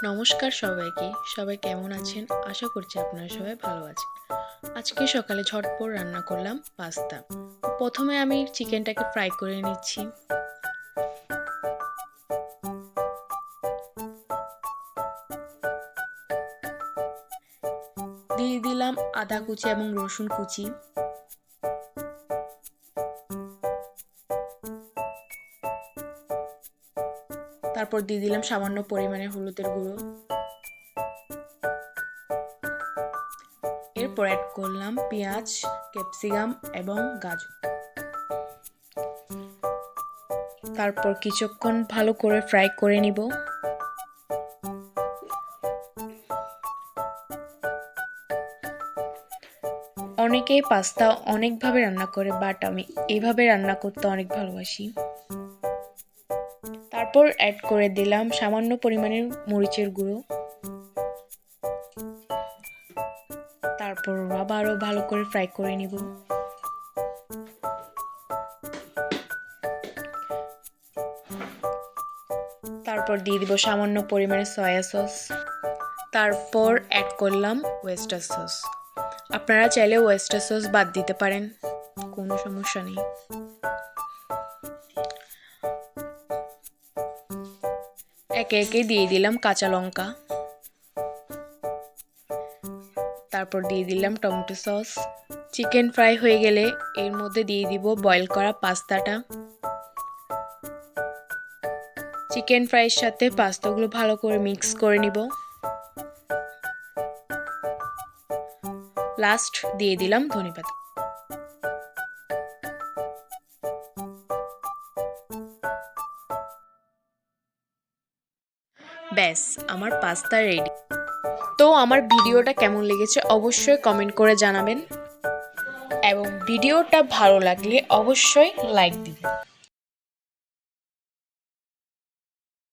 নমস্কার সবাইকে। সবাই কেমন আছেন? আশা করছি আপনারা সবাই ভালো আছেন। আজকে সকালে ঝটপট রান্না করলাম পাস্তা। প্রথমে আমি চিকেনটাকে ফ্রাই করে নিচ্ছি। দিয়ে দিলাম আদা কুচি এবং রসুন কুচি। তারপর দিয়ে দিলাম সামান্য পরিমাণে হলুদের গুঁড়ো। এরপর অ্যাড করলাম পেঁয়াজ, ক্যাপসিকাম এবং গাজর। তারপর কিছুক্ষণ ভালো করে ফ্রাই করে নিব। অনেকেই পাস্তা অনেকভাবে রান্না করে, বাট আমি এইভাবে রান্না করতে অনেক ভালোবাসি। তারপর অ্যাড করে দিলাম সামান্য পরিমাণের মরিচের গুঁড়ো। তারপর আবারও ভালো করে ফ্রাই করে নিব। তারপর দিয়ে দিব সামান্য পরিমাণে সয়া সস। তারপর অ্যাড করলাম ওয়েস্টার সস। আপনারা চাইলে ওয়েস্টার সস বাদ দিতে পারেন, কোনো সমস্যা নেই। একে একে দিয়ে দিলাম কাঁচা লঙ্কা। তারপর দিয়ে দিলাম টমেটো সস। চিকেন ফ্রাই হয়ে গেলে এর মধ্যে দিয়ে দিব বয়েল করা পাস্তাটা। চিকেন ফ্রাইয়ের সাথে পাস্তাগুলো ভালো করে মিক্স করে নিব। লাস্ট দিয়ে দিলাম ধনেপাতা। ব্যাস, আমার পাস্তা রেডি। তো আমার ভিডিওটা কেমন লেগেছে অবশ্যই কমেন্ট করে জানাবেন এবং ভিডিওটা ভালো লাগলে অবশ্যই লাইক দিবেন।